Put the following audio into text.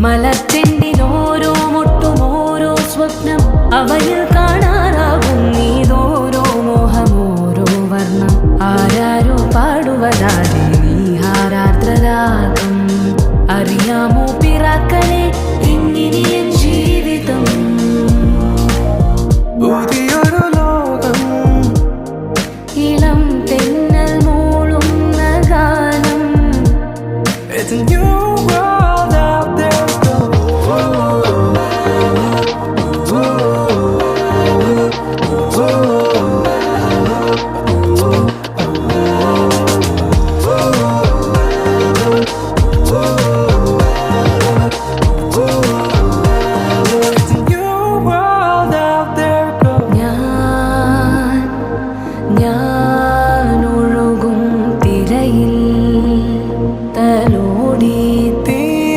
മലച്ചെണ്ടിലോരോ മുട്ടും ഓരോ സ്വപ്നം അവയിൽ കാണാറാകും നീതോരോ മോഹമോരോ വർണ്ണം ആരാരോ പാടുവതാതെ നീഹാരാർദ്രരാഗം അറിയാമോ പിറാക്കളെ എങ്ങനെ